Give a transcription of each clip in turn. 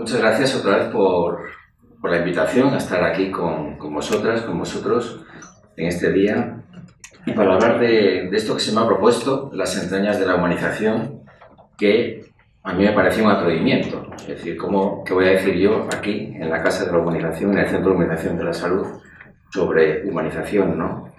Muchas gracias otra vez por la invitación a estar aquí con vosotras, con vosotros en este día y para hablar de esto que se me ha propuesto, las entrañas de la humanización, que a mí me pareció un atrevimiento. Es decir, ¿qué voy a decir yo aquí, en la Casa de la Humanización, en el Centro de Humanización de la Salud, sobre humanización, ¿no?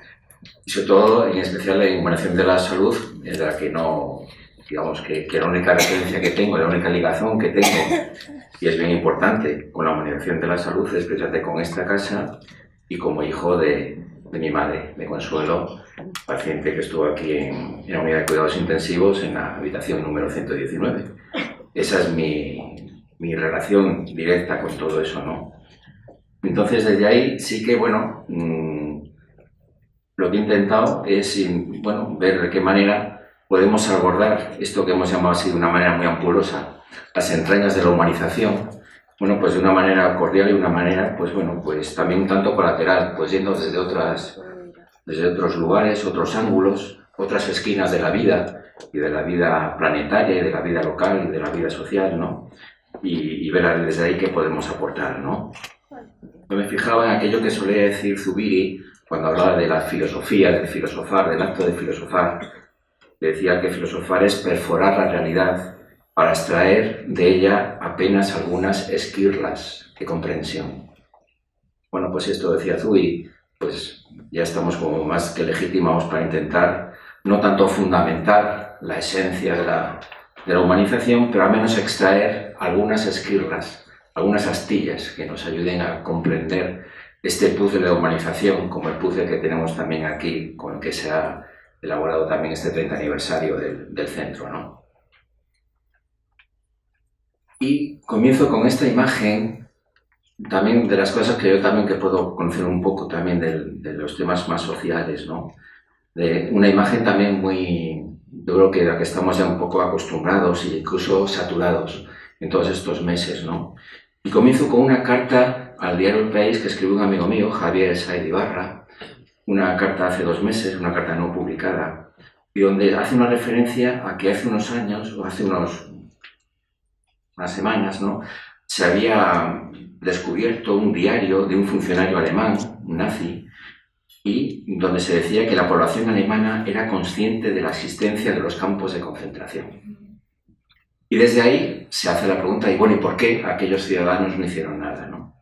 Y sobre todo, en especial, la humanización de la salud, es de la que no, digamos que la única referencia que tengo, la única ligación que tengo, y es bien importante con la humanización de la salud, es precisamente con esta casa y como hijo de mi madre, de Consuelo, paciente que estuvo aquí en la unidad de cuidados intensivos en la habitación número 119. Esa es mi relación directa con todo eso, ¿no? Entonces, desde ahí sí que, bueno, lo que he intentado es, bueno, ver de qué manera podemos abordar esto que hemos llamado así de una manera muy ampulosa, las entrañas de la humanización, bueno, pues de una manera cordial y una manera, pues bueno, pues también un tanto colateral, pues yendo desde otros lugares, otros ángulos, otras esquinas de la vida, y de la vida planetaria, y de la vida local, y de la vida social, ¿no? Y ver desde ahí qué podemos aportar, ¿no? Yo me fijaba en aquello que solía decir Zubiri cuando hablaba de la filosofía, del filosofar, del acto de filosofar. Decía que filosofar es perforar la realidad para extraer de ella apenas algunas esquirlas de comprensión. Bueno, pues esto decía Zubiri, pues ya estamos como más que legitimados para intentar no tanto fundamentar la esencia de la humanización, pero al menos extraer algunas esquirlas, algunas astillas que nos ayuden a comprender este puzzle de humanización, como el puzzle que tenemos también aquí, con el que se ha elaborado también este 30 aniversario del centro, ¿no? Y comienzo con esta imagen, también de las cosas que yo también que puedo conocer un poco también de los temas más sociales, ¿no? De una imagen también muy, yo creo que a la que estamos ya un poco acostumbrados e incluso saturados en todos estos meses, ¿no? Y comienzo con una carta al diario El País que escribió un amigo mío, Javier Saez Ibarra, una carta hace 2 meses, una carta no publicada, y donde hace una referencia a que hace unos años, o hace unas semanas, ¿no?, se había descubierto un diario de un funcionario alemán, un nazi, y donde se decía que la población alemana era consciente de la existencia de los campos de concentración. Y desde ahí se hace la pregunta, y bueno, ¿y por qué aquellos ciudadanos no hicieron nada, ¿no?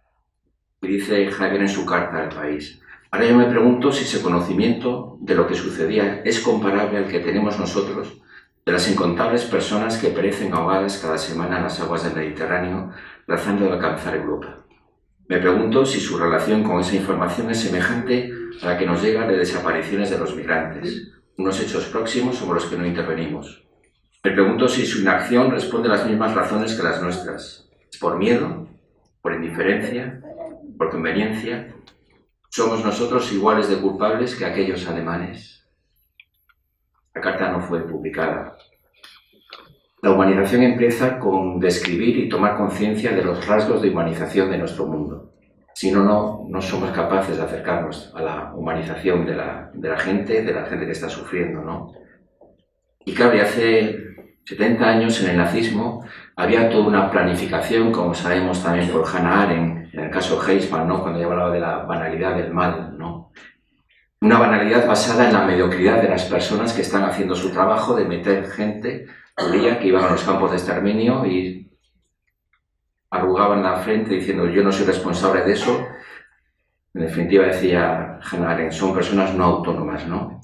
Y dice Javier en su carta al País: ahora yo me pregunto si ese conocimiento de lo que sucedía es comparable al que tenemos nosotros de las incontables personas que perecen ahogadas cada semana en las aguas del Mediterráneo tratando de alcanzar Europa. Me pregunto si su relación con esa información es semejante a la que nos llega de desapariciones de los migrantes, unos hechos próximos sobre los que no intervenimos. Me pregunto si su inacción responde a las mismas razones que las nuestras. ¿Es por miedo? ¿Por indiferencia? ¿Por conveniencia? ¿Somos nosotros iguales de culpables que aquellos alemanes? La carta no fue publicada. La humanización empieza con describir y tomar conciencia de los rasgos de humanización de nuestro mundo. Si no somos capaces de acercarnos a la humanización de la gente que está sufriendo, ¿no? Y claro, hace 70 años en el nazismo había toda una planificación, como sabemos también por Hannah Arendt, en el caso Heisman, ¿no?, cuando ella hablaba de la banalidad del mal, ¿no? Una banalidad basada en la mediocridad de las personas que están haciendo su trabajo de meter gente judía que iban a los campos de exterminio y arrugaban la frente diciendo yo no soy responsable de eso. En definitiva, decía Hannah Arendt, son personas no autónomas, ¿no?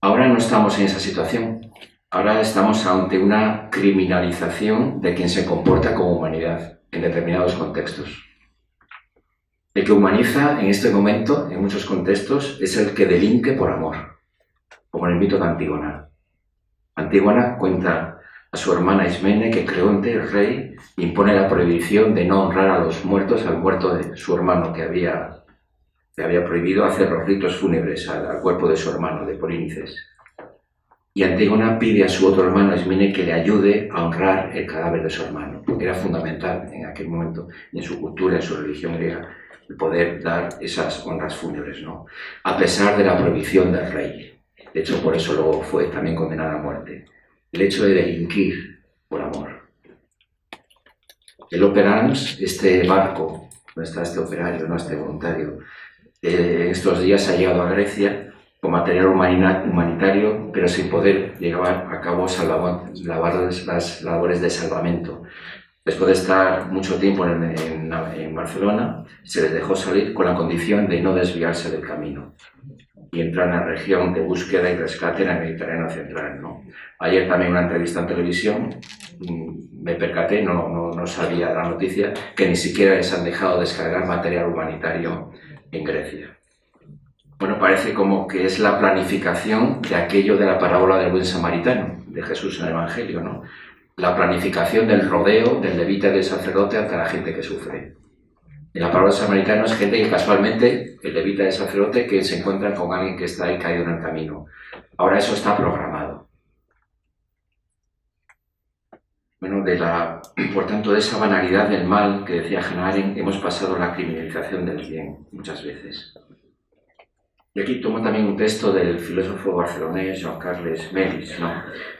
Ahora no estamos en esa situación. Ahora estamos ante una criminalización de quien se comporta como humanidad en determinados contextos. El que humaniza en este momento, en muchos contextos, es el que delinque por amor, como en el mito de Antígona. Antígona cuenta a su hermana Ismene que Creonte, el rey, impone la prohibición de no honrar a los muertos, al muerto de su hermano, que había prohibido hacer los ritos fúnebres al cuerpo de su hermano, de Polínices. Y Antígona pide a su otro hermano, Ismene, que le ayude a honrar el cadáver de su hermano, porque era fundamental en aquel momento, en su cultura, en su religión griega, el poder dar esas honras fúnebres, ¿no?, a pesar de la prohibición del rey. De hecho, por eso luego fue también condenada a muerte. El hecho de delinquir por amor. El Opera Arms, este barco, donde está este operario, ¿no? Este voluntario, estos días ha llegado a Grecia con material humanitario, pero sin poder llevar a cabo las labores de salvamento. Después de estar mucho tiempo en Barcelona, se les dejó salir con la condición de no desviarse del camino y entrar en la región de búsqueda y rescate en el Mediterráneo central, ¿no? Ayer también una entrevista en televisión, me percaté, no sabía la noticia, que ni siquiera les han dejado descargar material humanitario en Grecia. Bueno, parece como que es la planificación de aquello de la parábola del buen samaritano, de Jesús en el Evangelio, ¿no? La planificación del rodeo del levita y del sacerdote ante la gente que sufre. En la parábola del samaritano es gente que casualmente, el levita y el sacerdote, que se encuentran con alguien que está ahí caído en el camino. Ahora eso está programado. Bueno, por tanto, de esa banalidad del mal que decía Hannah Arendt, hemos pasado a la criminalización del bien muchas veces. Y aquí tomo también un texto del filósofo barcelonés Jean-Carles Melis, ¿no?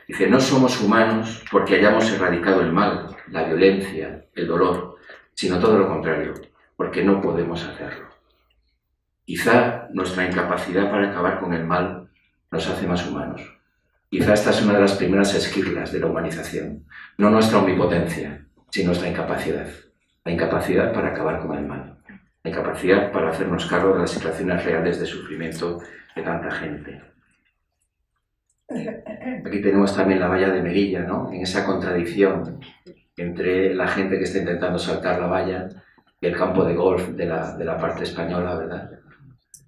Dice, no somos humanos porque hayamos erradicado el mal, la violencia, el dolor, sino todo lo contrario, porque no podemos hacerlo. Quizá nuestra incapacidad para acabar con el mal nos hace más humanos. Quizá esta es una de las primeras esquirlas de la humanización. No nuestra omnipotencia, sino nuestra incapacidad. La incapacidad para acabar con el mal. La incapacidad para hacernos cargo de las situaciones reales de sufrimiento de tanta gente. Aquí tenemos también la valla de Melilla, ¿no? En esa contradicción entre la gente que está intentando saltar la valla y el campo de golf de la parte española, ¿verdad?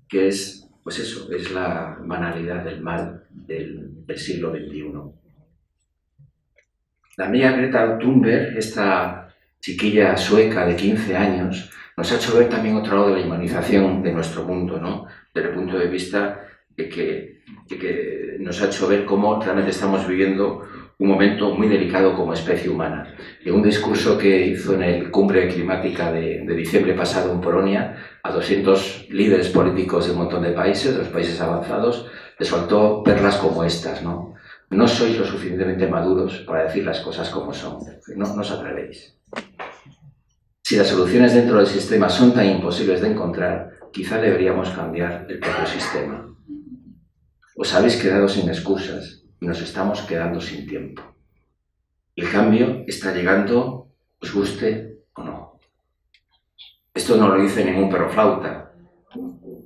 Que es, pues eso, es la banalidad del mal del siglo XXI. La amiga Greta Thunberg, esta chiquilla sueca de 15 años, nos ha hecho ver también otro lado de la humanización de nuestro mundo, ¿no? Desde el punto de vista de que nos ha hecho ver cómo realmente estamos viviendo un momento muy delicado como especie humana. En un discurso que hizo en el Cumbre Climática de diciembre pasado en Polonia, a 200 líderes políticos de un montón de países, de los países avanzados, les soltó perlas como estas, ¿no? No sois lo suficientemente maduros para decir las cosas como son. No os atrevéis. Si las soluciones dentro del sistema son tan imposibles de encontrar, quizá deberíamos cambiar el propio sistema. Os habéis quedado sin excusas y nos estamos quedando sin tiempo. El cambio está llegando, os guste o no. Esto no lo dice ningún perroflauta,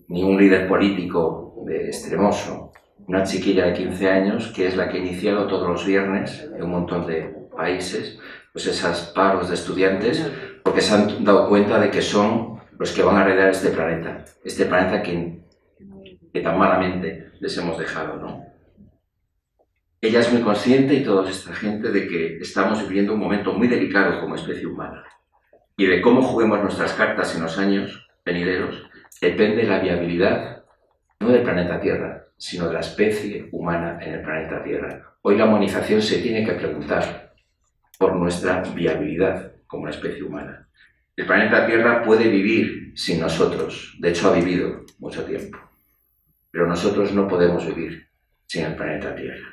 ni un líder político extremoso. Una chiquilla de 15 años que es la que ha iniciado todos los viernes en un montón de países pues esos paros de estudiantes porque se han dado cuenta de que son los que van a heredar este planeta que tan malamente les hemos dejado, ¿no? Ella es muy consciente y toda esta gente de que estamos viviendo un momento muy delicado como especie humana y de cómo juguemos nuestras cartas en los años venideros depende la viabilidad no del planeta Tierra, sino de la especie humana en el planeta Tierra. Hoy la humanización se tiene que preguntar por nuestra viabilidad como especie humana. El planeta Tierra puede vivir sin nosotros, de hecho ha vivido mucho tiempo, pero nosotros no podemos vivir sin el planeta Tierra.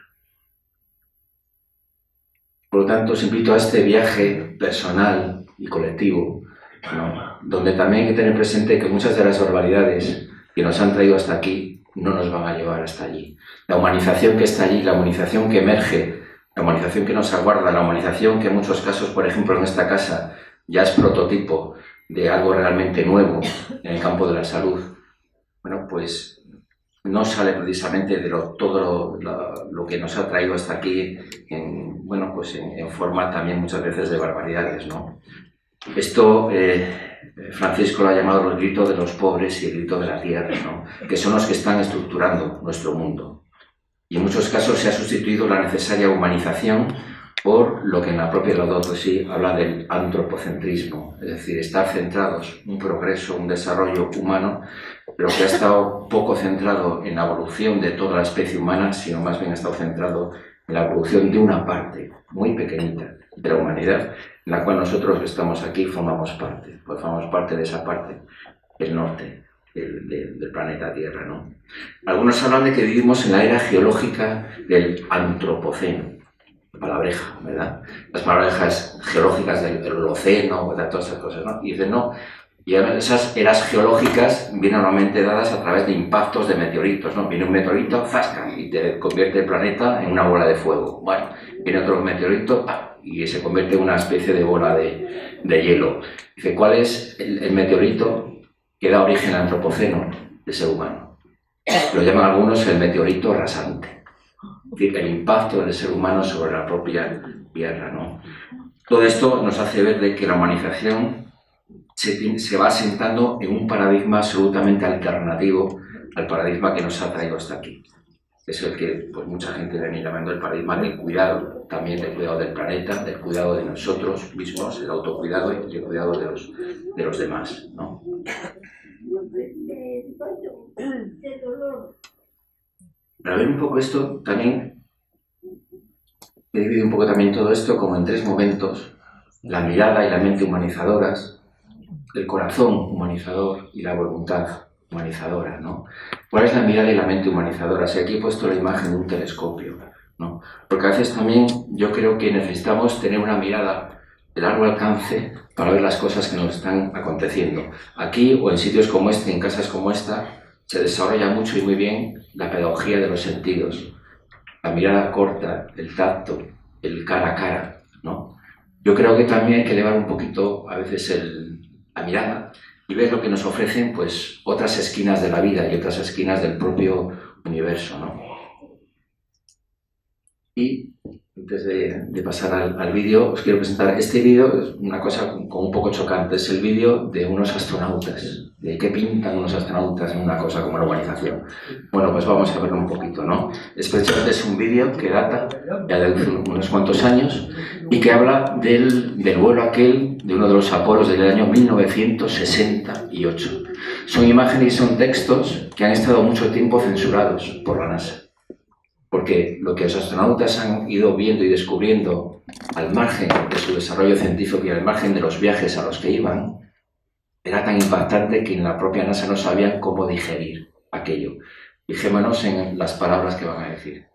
Por lo tanto, os invito a este viaje personal y colectivo, ¿no? Donde también hay que tener presente que muchas de las barbaridades que nos han traído hasta aquí no nos van a llevar hasta allí. La humanización que está allí, la humanización que emerge, la humanización que nos aguarda, la humanización que en muchos casos, por ejemplo en esta casa, ya es prototipo de algo realmente nuevo en el campo de la salud, bueno, pues no sale precisamente de todo lo que nos ha traído hasta aquí en forma también muchas veces de barbaridades, ¿no? Esto Francisco lo ha llamado el grito de los pobres y el grito de la tierra, ¿no? Que son los que están estructurando nuestro mundo. Y en muchos casos se ha sustituido la necesaria humanización por lo que en la propia Laudato Si habla del antropocentrismo, es decir, estar centrados en un progreso, un desarrollo humano, pero que ha estado poco centrado en la evolución de toda la especie humana, sino más bien ha estado centrado en la evolución de una parte muy pequeñita de la humanidad, en la cual nosotros que estamos aquí formamos parte de esa parte, el norte del planeta Tierra, ¿no? Algunos hablan de que vivimos en la era geológica del antropoceno. palabreja, ¿verdad? Las palabrejas geológicas del Holoceno, ¿verdad? Todas esas cosas, ¿no? Y dicen, no, y esas eras geológicas vienen normalmente dadas a través de impactos de meteoritos, ¿no? Viene un meteorito, ¡zasca!, y te convierte el planeta en una bola de fuego. Bueno, viene otro meteorito, ¡pam!, y se convierte en una especie de bola de hielo. Dice, ¿cuál es el meteorito que da origen al antropoceno del ser humano? Lo llaman algunos el meteorito rasante. Es decir, el impacto del ser humano sobre la propia Tierra, ¿no? Todo esto nos hace ver de que la humanización se va asentando en un paradigma absolutamente alternativo al paradigma que nos ha traído hasta aquí. Es el que pues, mucha gente viene llamando el paradigma del cuidado, también del cuidado del planeta, del cuidado de nosotros mismos, el autocuidado y el cuidado de los demás, ¿no? Para ver un poco esto, también he dividido un poco también todo esto como en tres momentos: la mirada y la mente humanizadoras, el corazón humanizador y la voluntad humanizadora, ¿no? ¿Cuál es la mirada y la mente humanizadora? Si aquí he puesto la imagen de un telescopio, ¿no? Porque a veces también yo creo que necesitamos tener una mirada de largo alcance para ver las cosas que nos están aconteciendo. Aquí o en sitios como este, en casas como esta, se desarrolla mucho y muy bien la pedagogía de los sentidos. La mirada corta, el tacto, el cara a cara, ¿no? Yo creo que también hay que elevar un poquito a veces la mirada y ver lo que nos ofrecen pues otras esquinas de la vida y otras esquinas del propio universo, ¿no? Y antes de pasar al vídeo, os quiero presentar este vídeo. Es una cosa como un poco chocante. Es el vídeo de unos astronautas. ¿De qué pintan unos astronautas en una cosa como la urbanización? Bueno, pues vamos a verlo un poquito, ¿no? Precisamente es un vídeo que data ya de unos cuantos años y que habla del vuelo aquel de uno de los Apolos del año 1968. Son imágenes y son textos que han estado mucho tiempo censurados por la NASA. Porque lo que los astronautas han ido viendo y descubriendo al margen de su desarrollo científico y al margen de los viajes a los que iban, era tan impactante que en la propia NASA no sabían cómo digerir aquello. Fijémonos en las palabras que van a decir.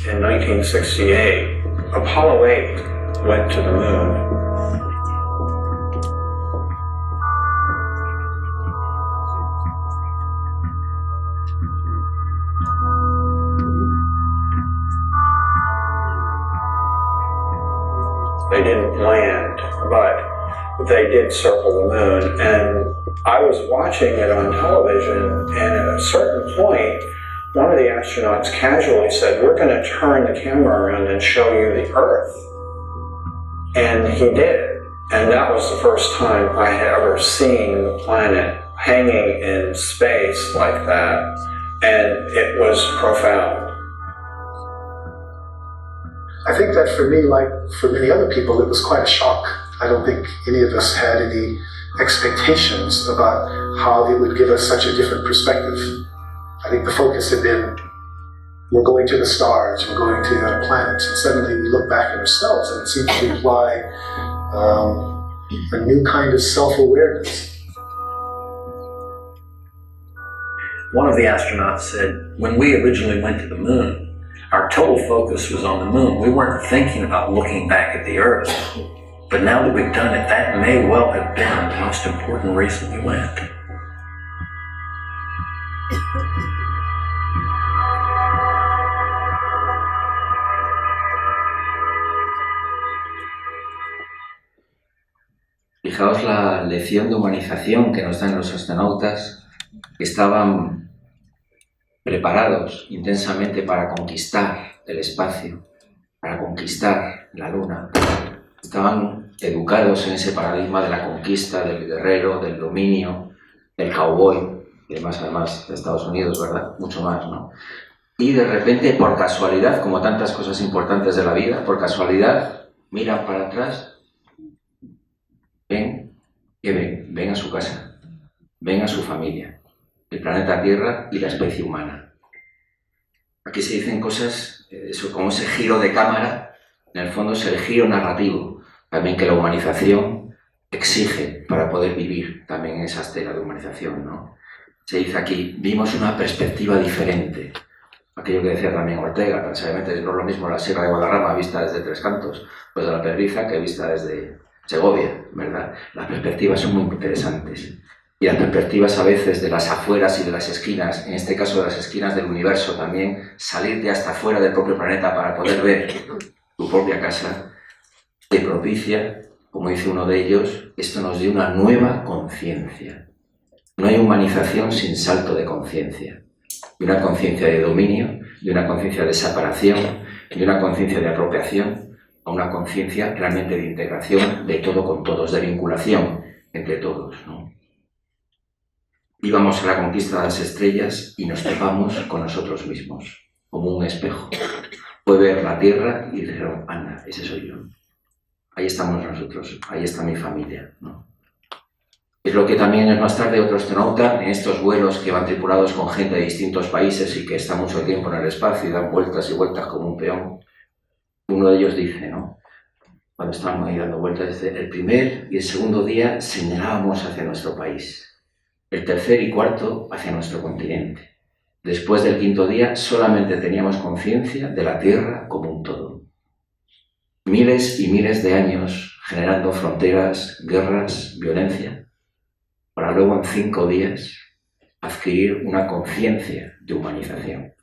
In 1968, Apollo 8 went to the moon. They didn't land, but they did circle the moon, and I was watching it on television, and at a certain point, one of the astronauts casually said, "We're going to turn the camera around and show you the Earth." And he did. And that was the first time I had ever seen the planet hanging in space like that. And it was profound. I think that for me, like for many other people, it was quite a shock. I don't think any of us had any expectations about how it would give us such a different perspective. I think the focus had been, we're going to the stars, we're going to other planets, and suddenly we look back at ourselves and it seems to imply a new kind of self-awareness. One of the astronauts said, when we originally went to the moon, our total focus was on the moon. We weren't thinking about looking back at the Earth. But now that we've done it, that may well have been the most important reason we went. Fijaos la lección de humanización que nos dan los astronautas, que estaban preparados intensamente para conquistar el espacio, para conquistar la Luna. Estaban educados en ese paradigma de la conquista, del guerrero, del dominio, del cowboy, y además de Estados Unidos, ¿verdad? Mucho más, ¿no? Y de repente, por casualidad, como tantas cosas importantes de la vida, por casualidad, miran para atrás, ven a su casa, ven a su familia, el planeta Tierra y la especie humana. Aquí se dicen cosas, como ese giro de cámara, en el fondo es el giro narrativo, también que la humanización exige para poder vivir también en esa estela de humanización, ¿no? Se dice aquí, vimos una perspectiva diferente. Aquello que decía también Ortega, precisamente, no es lo mismo la Sierra de Guadarrama vista desde Tres Cantos, pues de la Perdiza que vista desde Segovia, ¿verdad? Las perspectivas son muy interesantes. Y las perspectivas a veces de las afueras y de las esquinas, en este caso de las esquinas del universo también, salir de hasta fuera del propio planeta para poder ver tu propia casa, te propicia, como dice uno de ellos, esto nos dio una nueva conciencia. No hay humanización sin salto de conciencia. De una conciencia de dominio, de una conciencia de separación, de una conciencia de apropiación, a una conciencia realmente de integración de todo con todos, de vinculación entre todos, ¿no? Íbamos a la conquista de las estrellas y nos topamos con nosotros mismos, como un espejo. Fue ver la Tierra y dijeron, anda, ese soy yo. Ahí estamos nosotros, ahí está mi familia, ¿no? Es lo que también es más tarde otro astronauta, en estos vuelos que van tripulados con gente de distintos países y que está mucho tiempo en el espacio y dan vueltas y vueltas como un peón. Uno de ellos dice, ¿no? Cuando estábamos ahí dando vueltas, dice, el primer y el segundo día señalábamos hacia nuestro país. El tercer y cuarto hacia nuestro continente. Después del quinto día solamente teníamos conciencia de la Tierra como un todo. Miles y miles de años generando fronteras, guerras, violencia, para luego en 5 días adquirir una conciencia de humanización,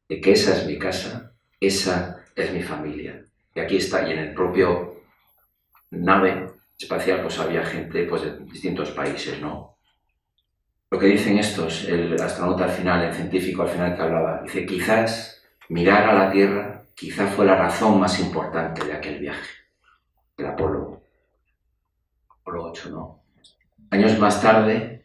de que esa es mi casa, esa es mi familia. Y aquí está, y en el propio nave espacial pues había gente pues, de distintos países, ¿no? Lo que dicen estos, el astronauta al final, el científico al final que hablaba, dice, quizás mirar a la Tierra, quizás fue la razón más importante de aquel viaje, el Apolo 8, ¿no? Años más tarde,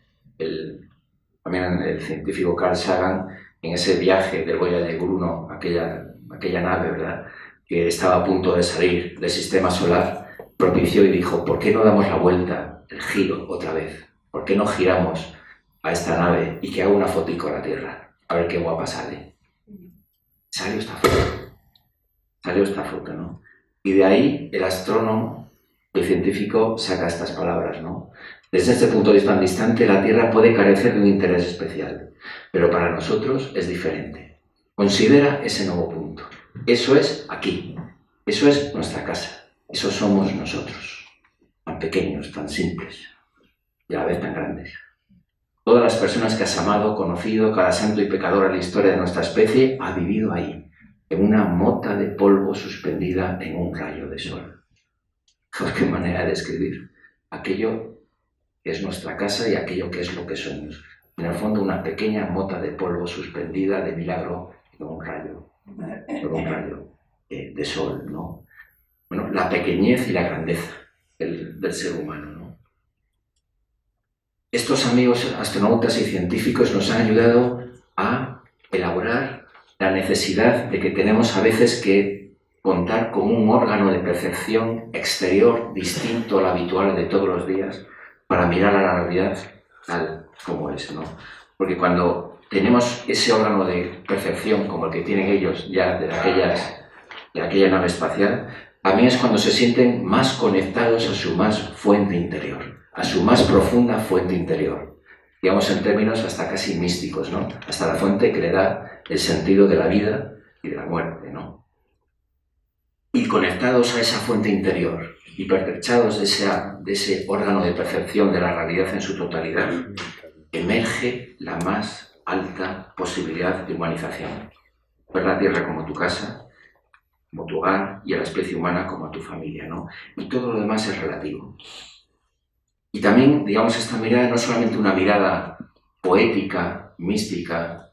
también el científico Carl Sagan, en ese viaje del Voyager 1, aquella nave, ¿verdad?, que estaba a punto de salir del sistema solar, propició y dijo, ¿por qué no damos la vuelta, el giro, otra vez? ¿Por qué no giramos a esta nave y que haga una fotico a la Tierra? A ver qué guapa sale. Salió esta foto, ¿no? Y de ahí el astrónomo, el científico, saca estas palabras, ¿no? Desde este punto de vista tan distante, la Tierra puede carecer de un interés especial, pero para nosotros es diferente. Considera ese nuevo punto. Eso es aquí. Eso es nuestra casa. Eso somos nosotros. Tan pequeños, tan simples y a la vez tan grandes. Todas las personas que has amado, conocido, cada santo y pecador en la historia de nuestra especie ha vivido ahí, en una mota de polvo suspendida en un rayo de sol. Qué manera de escribir. Aquello que es nuestra casa y aquello que es lo que somos. En el fondo, una pequeña mota de polvo suspendida de milagro en un rayo de sol, ¿no? Bueno, la pequeñez y la grandeza del ser humano, ¿no? Estos amigos astronautas y científicos nos han ayudado a elaborar la necesidad de que tenemos a veces que contar con un órgano de percepción exterior distinto al habitual de todos los días para mirar a la realidad tal como es, ¿no? Porque cuando tenemos ese órgano de percepción como el que tienen ellos ya de aquella nave espacial, también es cuando se sienten más conectados a su más fuente interior, a su más profunda fuente interior. Digamos en términos hasta casi místicos, ¿no? Hasta la fuente que le da el sentido de la vida y de la muerte, ¿no? Y conectados a esa fuente interior y pertrechados de ese órgano de percepción de la realidad en su totalidad, emerge la más alta posibilidad de humanización. Ver la Tierra como tu casa, como tu hogar, y a la especie humana como a tu familia, ¿no? Y todo lo demás es relativo. Y también, digamos, esta mirada no es solamente una mirada poética, mística,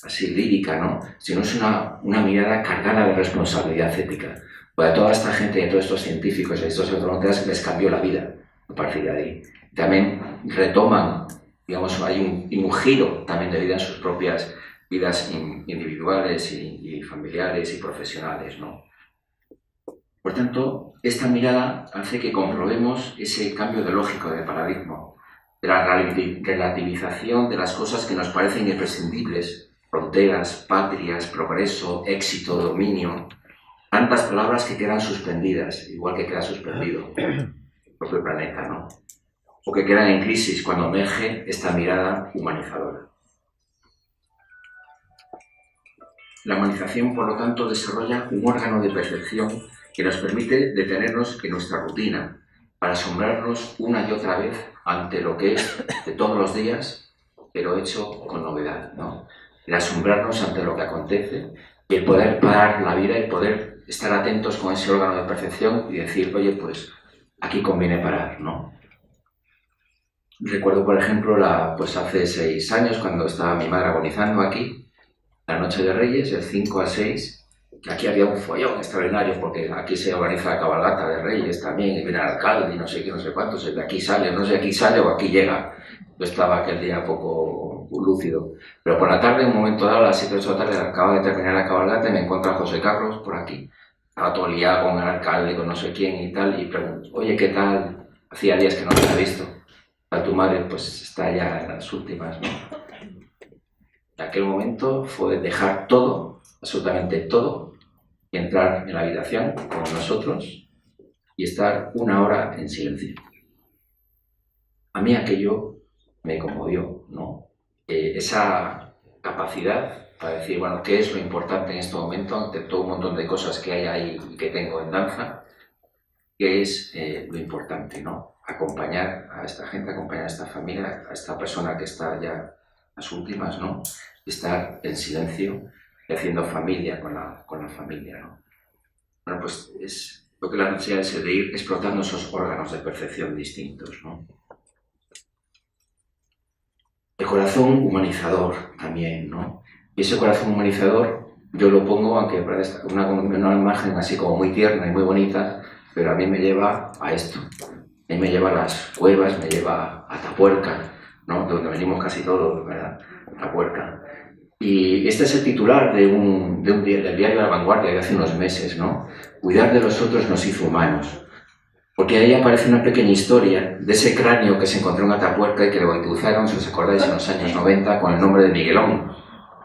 así lírica, ¿no? Sino es una mirada cargada de responsabilidad ética. Pues a toda esta gente y a todos estos científicos y a estos astronautas les cambió la vida a partir de ahí. También retoman, digamos, hay un giro también de vida en sus propias vidas individuales y familiares y profesionales, ¿no? Por tanto, esta mirada hace que comprobemos ese cambio de lógico de paradigma, de la relativización de las cosas que nos parecen imprescindibles, fronteras, patrias, progreso, éxito, dominio, tantas palabras que quedan suspendidas, igual que queda suspendido el propio planeta, ¿no? O que quedan en crisis cuando emerge esta mirada humanizadora. La humanización, por lo tanto, desarrolla un órgano de percepción que nos permite detenernos en nuestra rutina para asombrarnos una y otra vez ante lo que es de todos los días, pero hecho con novedad, ¿no? El asombrarnos ante lo que acontece y el poder parar la vida, el poder estar atentos con ese órgano de percepción y decir, oye, pues aquí conviene parar, ¿no? Recuerdo, por ejemplo, pues hace 6 años, cuando estaba mi madre agonizando aquí, la noche de Reyes, el 5 al 6, que aquí había un follón extraordinario, porque aquí se organiza la cabalgata de Reyes también, y viene el alcalde y no sé qué, no sé cuántos, de aquí sale, no sé, aquí sale o aquí llega. Yo estaba aquel día poco lúcido, pero por la tarde, en un momento dado, a las 7 o 8 de la tarde, acaba de terminar la cabalgata y me encuentro a José Carlos por aquí. Estaba todo liado con el alcalde, con no sé quién y tal, y pregunto, oye, ¿qué tal? Hacía días que no te había visto. A tu madre, pues está ya en las últimas, ¿no? En aquel momento fue dejar todo, absolutamente todo, y entrar en la habitación con nosotros y estar 1 hora en silencio. A mí aquello me conmovió, ¿no? Esa capacidad para decir, bueno, ¿qué es lo importante en este momento ante todo un montón de cosas que hay ahí y que tengo en danza? ¿Qué es lo importante, ¿no? Acompañar a esta gente, acompañar a esta familia, a esta persona que está ya a las últimas, ¿no? Estar en silencio y haciendo familia con la familia, ¿no? Bueno, pues es lo que la necesidad es de ir explotando esos órganos de percepción distintos, ¿no? El corazón humanizador también, ¿no? Y ese corazón humanizador yo lo pongo, aunque parezca una imagen así como muy tierna y muy bonita, pero a mí me lleva a esto. A mí me lleva a las cuevas, me lleva a Atapuerca, ¿no? De donde venimos casi todos, ¿verdad? Atapuerca. Y este es el titular del diario La Vanguardia de hace unos meses, ¿no? Cuidar de los otros nos hizo humanos. Porque ahí aparece una pequeña historia de ese cráneo que se encontró en Atapuerca y que lo bautizaron, si os acordáis, en los años 90 con el nombre de Miguelón,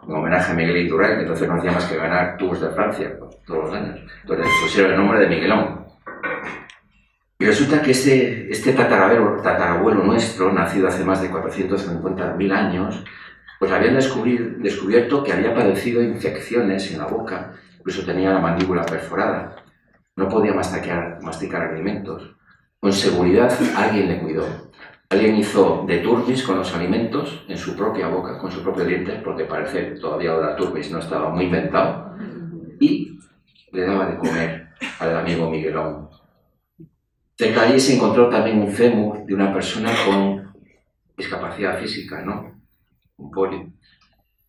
en homenaje a Miguel Indurain, que entonces no hacía más que ganar Tours de Francia todos los años. Entonces pusieron el nombre de Miguelón. Y resulta que este tatarabuelo nuestro, nacido hace más de 450.000 años, pues habían descubierto que había padecido infecciones en la boca, incluso tenía la mandíbula perforada. No podía masticar alimentos. Con seguridad alguien le cuidó. Alguien hizo de turbis con los alimentos en su propia boca, con sus propios dientes, porque parece que todavía la turbis no estaba muy inventado, y le daba de comer al amigo Miguelón. Cerca de allí se encontró también un fémur de una persona con discapacidad física, ¿no? Un polio.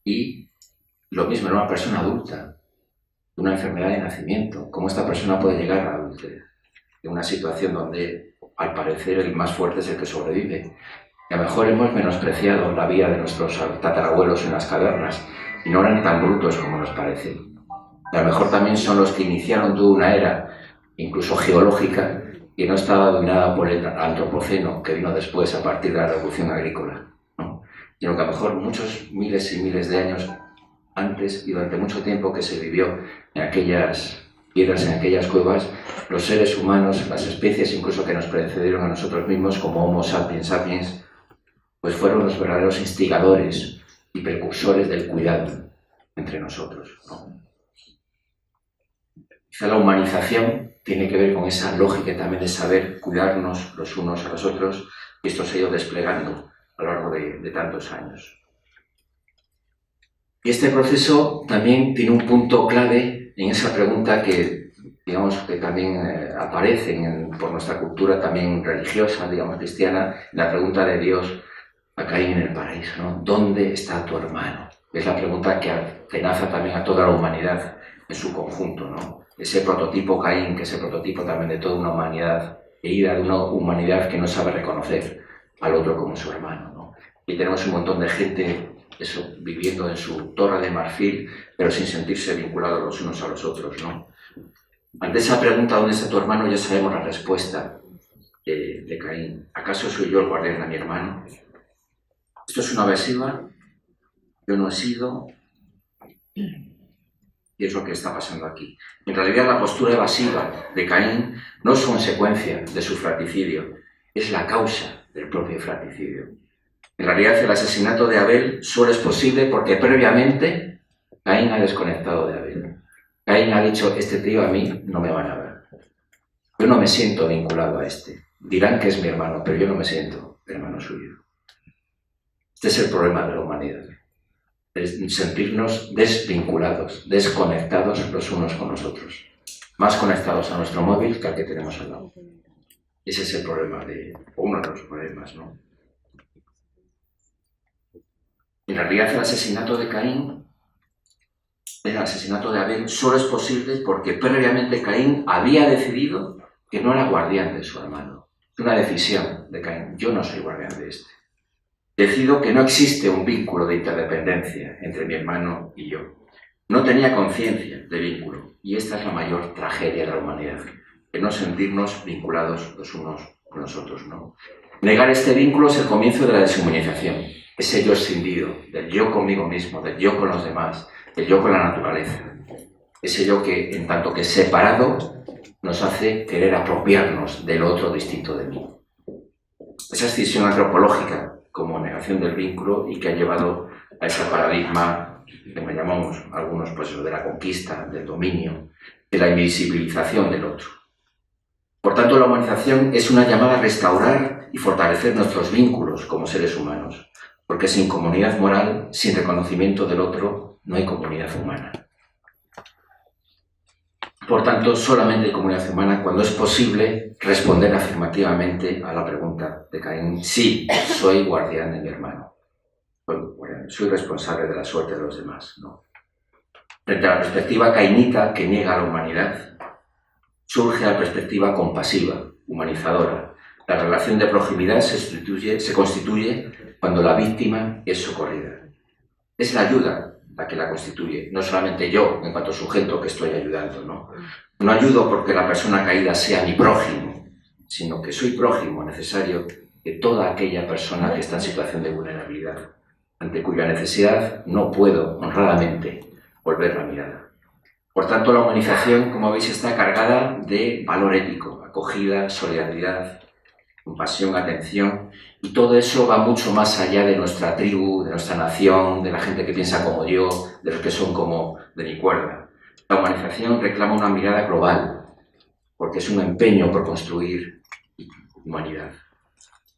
Y lo mismo, era una persona adulta, de una enfermedad de nacimiento. ¿Cómo esta persona puede llegar a la adultez? En una situación donde, al parecer, el más fuerte es el que sobrevive. Y a lo mejor hemos menospreciado la vida de nuestros tatarabuelos en las cavernas y no eran tan brutos como nos parece. Y a lo mejor también son los que iniciaron toda una era, incluso geológica, que no estaba dominada por el antropoceno que vino después a partir de la revolución agrícola, ¿no? Sino que a lo mejor muchos miles y miles de años antes y durante mucho tiempo que se vivió en aquellas piedras, en aquellas cuevas, los seres humanos, las especies incluso que nos precedieron a nosotros mismos, como Homo sapiens sapiens, pues fueron los verdaderos instigadores y precursores del cuidado entre nosotros, ¿no? Quizá la humanización tiene que ver con esa lógica también de saber cuidarnos los unos a los otros, y esto se ha ido desplegando a lo largo de tantos años. Y este proceso también tiene un punto clave en esa pregunta que, digamos, que también aparece por nuestra cultura también religiosa, digamos, cristiana, la pregunta de Dios a Caín en el paraíso, ¿no? ¿Dónde está tu hermano? Es la pregunta que atenaza también a toda la humanidad en su conjunto, ¿no? Ese prototipo Caín, que es el prototipo también de toda una humanidad herida, de una humanidad que no sabe reconocer al otro como su hermano, ¿no? Y tenemos un montón de gente viviendo en su torre de marfil, pero sin sentirse vinculados los unos a los otros, ¿no? Ante esa pregunta, ¿dónde está tu hermano?, ya sabemos la respuesta de Caín. ¿Acaso soy yo el guardián de mi hermano? Esto es una evasiva, yo no he sido, y es lo que está pasando aquí. En realidad, la postura evasiva de Caín no es consecuencia de su fratricidio, es la causa del propio fratricidio. En realidad, el asesinato de Abel solo es posible porque previamente Caín ha desconectado de Abel. Caín ha dicho, este tío a mí no me van a ver. Yo no me siento vinculado a este. Dirán que es mi hermano, pero yo no me siento hermano suyo. Este es el problema de la humanidad. Es sentirnos desvinculados, desconectados los unos con los otros. Más conectados a nuestro móvil que al que tenemos al lado. Ese es el problema, uno de los problemas, ¿no? En realidad, el asesinato de Caín, el asesinato de Abel, solo es posible porque previamente Caín había decidido que no era guardián de su hermano. Es una decisión de Caín. Yo no soy guardián de este. Decido que no existe un vínculo de interdependencia entre mi hermano y yo. No tenía conciencia de vínculo. Y esta es la mayor tragedia de la humanidad. El no sentirnos vinculados los unos con los otros, ¿no? Negar este vínculo es el comienzo de la deshumanización. Ese yo escindido, del yo conmigo mismo, del yo con los demás, del yo con la naturaleza. Ese yo que, en tanto que separado, nos hace querer apropiarnos del otro distinto de mí. Esa escisión antropológica como negación del vínculo y que ha llevado a ese paradigma que llamamos algunos pues, de la conquista, del dominio, de la invisibilización del otro. Por tanto, la humanización es una llamada a restaurar y fortalecer nuestros vínculos como seres humanos, porque sin comunidad moral, sin reconocimiento del otro, no hay comunidad humana. Por tanto, solamente hay comunidad humana cuando es posible responder afirmativamente a la pregunta de Caín: sí, soy guardián de mi hermano. Soy responsable de la suerte de los demás, ¿no? Frente a la perspectiva cainita que niega a la humanidad, surge la perspectiva compasiva, humanizadora. La relación de proximidad se constituye cuando la víctima es socorrida. Es la ayuda la que la constituye, no solamente yo, en cuanto sujeto que estoy ayudando, ¿no? No ayudo porque la persona caída sea mi prójimo, sino que soy prójimo necesario de toda aquella persona que está en situación de vulnerabilidad, ante cuya necesidad no puedo honradamente volver la mirada. Por tanto, la humanización, como veis, está cargada de valor ético, acogida, solidaridad, compasión, atención, y todo eso va mucho más allá de nuestra tribu, de nuestra nación, de la gente que piensa como yo, de los que son como de mi cuerda. La humanización reclama una mirada global, porque es un empeño por construir humanidad.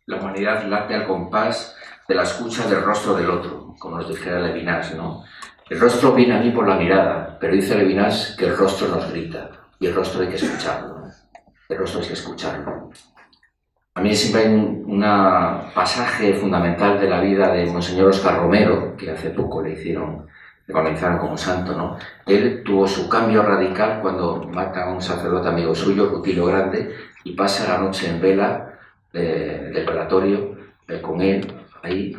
La humanidad late al compás de la escucha del rostro del otro, como nos dijera Levinas, ¿no? El rostro viene a mí por la mirada, pero dice Levinas que el rostro nos grita, y el rostro hay que escucharlo. El rostro hay que escucharlo. A mí siempre hay un pasaje fundamental de la vida de Monseñor Óscar Romero, que hace poco le canonizaron como santo, ¿no? Él tuvo su cambio radical cuando mata a un sacerdote amigo suyo, Rutilio Grande, y pasa la noche en vela del velatorio con él ahí.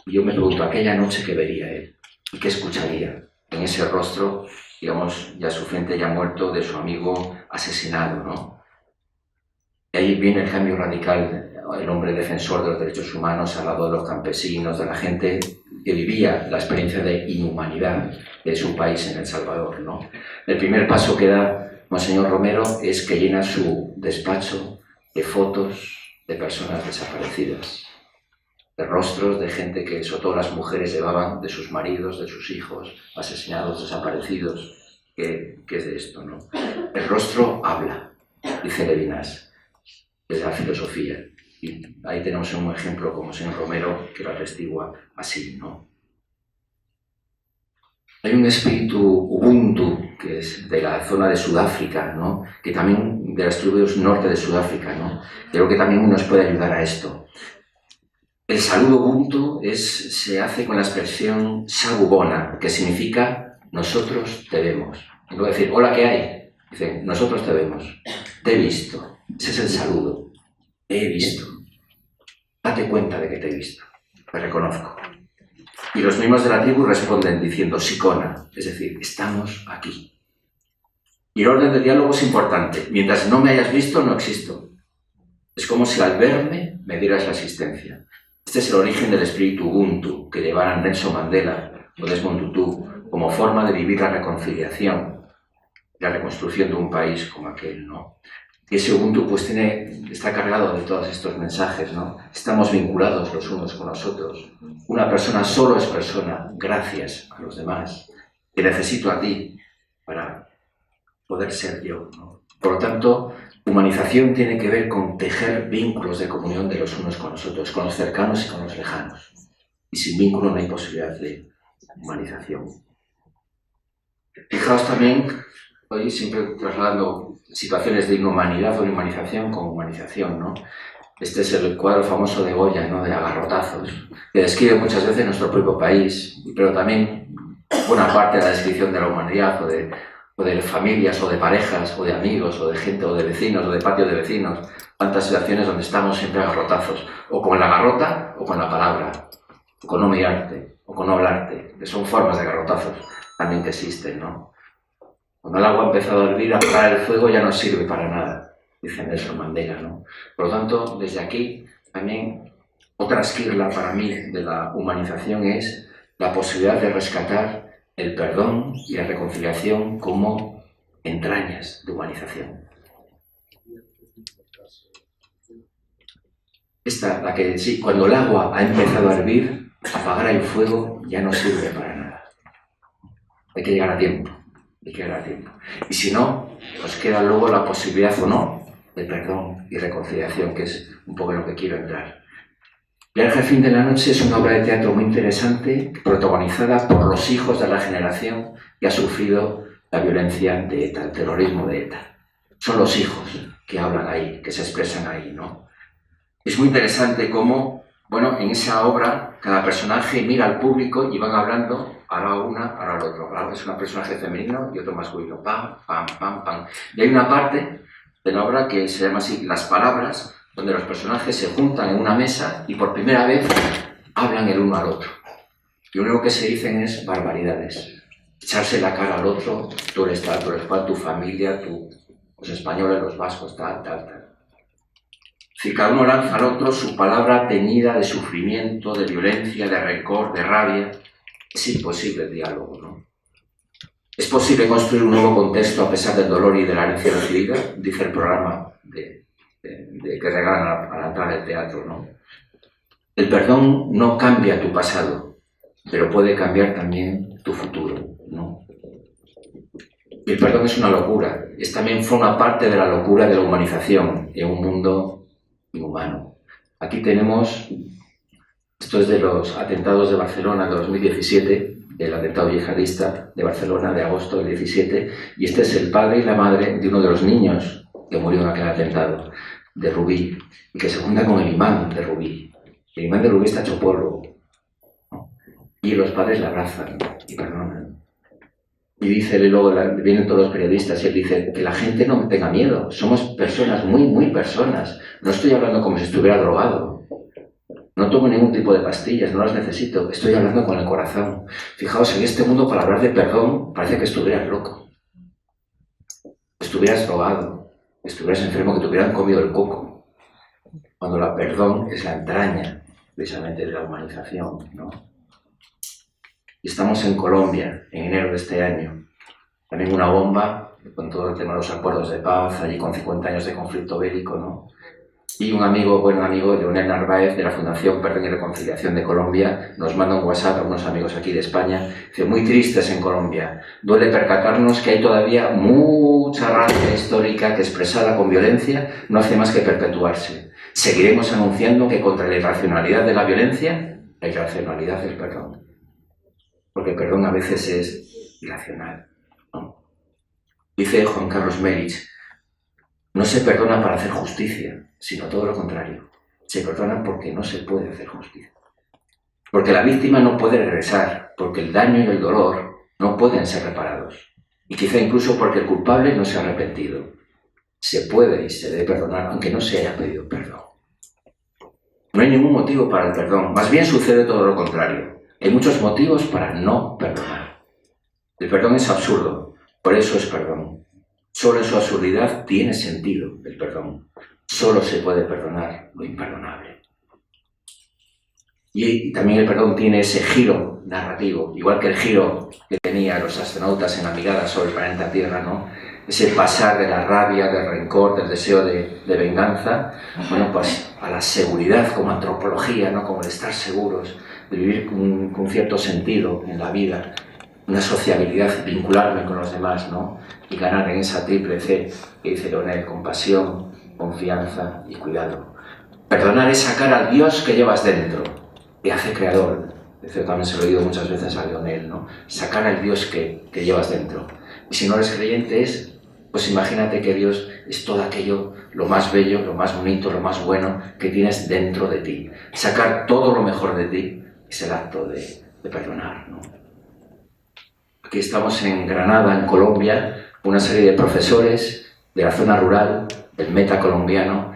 Y yo me pregunto, aquella noche, ¿qué vería él? ¿Y qué escucharía en ese rostro, digamos, ya sufriente, ya muerto, de su amigo asesinado, ¿no? Y ahí viene el cambio radical, el hombre defensor de los derechos humanos al lado de los campesinos, de la gente que vivía la experiencia de inhumanidad de su país en El Salvador, ¿no? El primer paso que da Monseñor Romero es que llena su despacho de fotos de personas desaparecidas, de rostros de gente que sobre todo las mujeres llevaban, de sus maridos, de sus hijos, asesinados, desaparecidos. ¿Qué es de esto, no? El rostro habla, dice Levinas. Es la filosofía. Y ahí tenemos un ejemplo como señor Romero que lo atestigua así, ¿no? Hay un espíritu Ubuntu que es de la zona de Sudáfrica, ¿no? Que también de las tribus norte de Sudáfrica, ¿no? Creo que también nos puede ayudar a esto. El saludo Ubuntu se hace con la expresión Sabubona, que significa nosotros te vemos. En lugar de decir hola, ¿qué hay? Dicen nosotros te vemos, te he visto. Ese es el saludo. Te he visto. Date cuenta de que te he visto. Te reconozco. Y los miembros de la tribu responden diciendo Sikona, es decir, estamos aquí. Y el orden del diálogo es importante. Mientras no me hayas visto, no existo. Es como si al verme me dieras la existencia. Este es el origen del espíritu Ubuntu que llevaran Nelson Mandela o Desmond Tutu como forma de vivir la reconciliación, la reconstrucción de un país como aquel, ¿no? Y ese Ubuntu pues está cargado de todos estos mensajes, ¿no? Estamos vinculados los unos con los otros. Una persona solo es persona gracias a los demás. Te necesito a ti para poder ser yo, ¿no? Por lo tanto, humanización tiene que ver con tejer vínculos de comunión de los unos con los otros, con los cercanos y con los lejanos. Y sin vínculo no hay posibilidad de humanización. Fijaos también, hoy siempre trasladando situaciones de inhumanidad o inhumanización con humanización, ¿no? Este es el cuadro famoso de Goya, ¿no? De Agarrotazos, que describe muchas veces nuestro propio país, pero también buena parte de la descripción de la humanidad o de familias o de parejas o de amigos o de gente o de vecinos o de patio de vecinos. Tantas situaciones donde estamos siempre a garrotazos, o con la garrota o con la palabra, o con no mirarte o con no hablarte, que son formas de garrotazos también que existen, ¿no? Cuando el agua ha empezado a hervir, apagar el fuego ya no sirve para nada, dice Nelson Mandela, ¿no? Por lo tanto, desde aquí también otra esquirla para mí de la humanización es la posibilidad de rescatar el perdón y la reconciliación como entrañas de humanización. Esta, la que sí, cuando el agua ha empezado a hervir, apagar el fuego ya no sirve para nada. Hay que llegar a tiempo, hay que llegar a tiempo. Y si no, os queda luego la posibilidad o no de perdón y reconciliación, que es un poco en lo que quiero entrar. Viaje al fin de la noche es una obra de teatro muy interesante, protagonizada por los hijos de la generación que ha sufrido la violencia de ETA, el terrorismo de ETA. Son los hijos que hablan ahí, que se expresan ahí, ¿no? Es muy interesante cómo, bueno, en esa obra cada personaje mira al público y van hablando, ahora una, ahora el otro. Ahora es un personaje femenino y otro masculino. Pam, pam, pam, pam. Y hay una parte de la obra que se llama así, Las Palabras, donde los personajes se juntan en una mesa y por primera vez hablan el uno al otro. Y lo único que se dicen es barbaridades. Echarse la cara al otro, tú eres tal, tú eres cual, tu familia, los españoles, los vascos, tal, tal, tal. Si cada uno lanza al otro su palabra teñida de sufrimiento, de violencia, de rencor, de rabia, es imposible el diálogo, ¿no? ¿Es posible construir un nuevo contexto a pesar del dolor y de la herencia recibida? Dice el programa que regalan a la entrada del teatro, ¿no? El perdón no cambia tu pasado, pero puede cambiar también tu futuro, ¿no? Y el perdón es una locura, también forma parte de la locura de la humanización en un mundo inhumano. Aquí tenemos, esto es de los atentados de Barcelona de 2017, el atentado yihadista de Barcelona de agosto del 17, y este es el padre y la madre de uno de los niños que murió en aquel atentado, de Rubí, y que se junta con el imán de Rubí. El imán de Rubí está hecho polvo, ¿no? Y los padres le abrazan y perdonan. Y dice, luego vienen todos los periodistas y él dice que la gente no tenga miedo, somos personas, muy personas. No estoy hablando como si estuviera drogado. No tomo ningún tipo de pastillas, no las necesito, estoy hablando con el corazón. Fijaos, en este mundo para hablar de perdón parece que estuvieras loco, que estuvieras drogado, que estuvieras enfermo, que te hubieran comido el coco. Cuando la perdón es la entraña, precisamente, de la humanización, ¿no? Y estamos en Colombia, en enero de este año. También una bomba, con todo el tema de los acuerdos de paz, allí con 50 años de conflicto bélico, ¿no? Y un amigo, buen amigo, Leonel Narváez, de la Fundación Perdón y Reconciliación de Colombia, nos manda un WhatsApp a unos amigos aquí de España, dice, muy tristes en Colombia. Duele percatarnos que hay todavía mucha rabia histórica que expresada con violencia no hace más que perpetuarse. Seguiremos anunciando que contra la irracionalidad de la violencia, la irracionalidad del perdón. Porque el perdón a veces es irracional, ¿no? Dice Juan Carlos Melich, no se perdona para hacer justicia, sino todo lo contrario. Se perdona porque no se puede hacer justicia. Porque la víctima no puede regresar, porque el daño y el dolor no pueden ser reparados. Y quizá incluso porque el culpable no se ha arrepentido. Se puede y se debe perdonar, aunque no se haya pedido perdón. No hay ningún motivo para el perdón, más bien sucede todo lo contrario. Hay muchos motivos para no perdonar. El perdón es absurdo, por eso es perdón. Solo en su absurdidad tiene sentido el perdón. Solo se puede perdonar lo imperdonable. Y también el perdón tiene ese giro narrativo, igual que el giro que tenían los astronautas en la mirada sobre el planeta Tierra, ¿no? Ese pasar de la rabia, del rencor, del deseo de venganza, bueno, pues a la seguridad como antropología, ¿no? Como el estar seguros, de vivir con cierto sentido en la vida, una sociabilidad, vincularme con los demás, ¿no? Y ganar en esa triple C que dice Leonel: compasión, confianza y cuidado. Perdonar es sacar al Dios que llevas dentro, que hace creador. Eso también se lo he oído muchas veces a Leonel, ¿no? Sacar al Dios que llevas dentro. Y si no eres creyente pues imagínate que Dios es todo aquello, lo más bello, lo más bonito, lo más bueno que tienes dentro de ti. Sacar todo lo mejor de ti es el acto de perdonar, ¿no? Aquí estamos en Granada, en Colombia, una serie de profesores de la zona rural, del meta colombiano.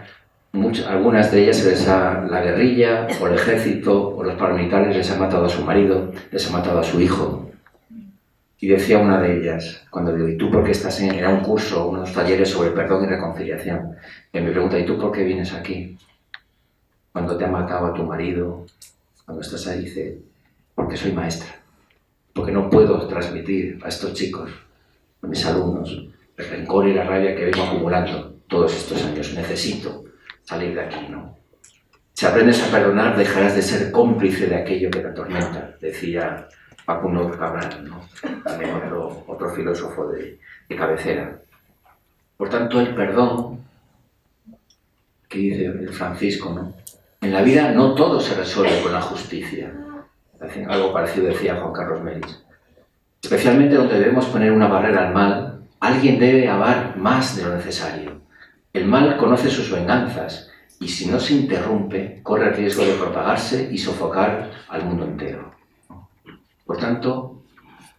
Algunas de ellas la guerrilla, o el ejército, o los paramilitares les han matado a su marido, les han matado a su hijo. Y decía una de ellas, cuando le digo: ¿y tú por qué estás en...? Era un curso, unos talleres sobre perdón y reconciliación. Y me pregunta: ¿y tú por qué vienes aquí? Cuando te ha matado a tu marido, cuando estás ahí, dice: porque soy maestra. Porque no puedo transmitir a estos chicos, a mis alumnos, el rencor y la rabia que vengo acumulando todos estos años. Necesito salir de aquí, ¿no? Si aprendes a perdonar, dejarás de ser cómplice de aquello que te atormenta, decía Facundo Cabral, ¿no? También otro filósofo de cabecera. Por tanto, el perdón, que dice el Francisco, ¿no? En la vida no todo se resuelve con la justicia. Algo parecido decía Juan Carlos Melis. Especialmente donde debemos poner una barrera al mal, alguien debe amar más de lo necesario. El mal conoce sus venganzas y si no se interrumpe, corre el riesgo de propagarse y sofocar al mundo entero. Por tanto,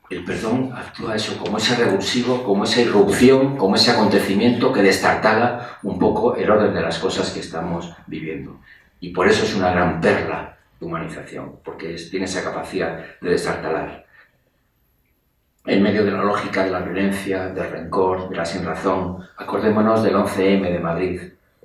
el perdón actúa eso, como ese revulsivo, como esa irrupción, como ese acontecimiento que destartala un poco el orden de las cosas que estamos viviendo. Y por eso es una gran perla de humanización, porque tiene esa capacidad de destartalar. En medio de la lógica de la violencia, del rencor, de la sinrazón, acordémonos del 11M de Madrid,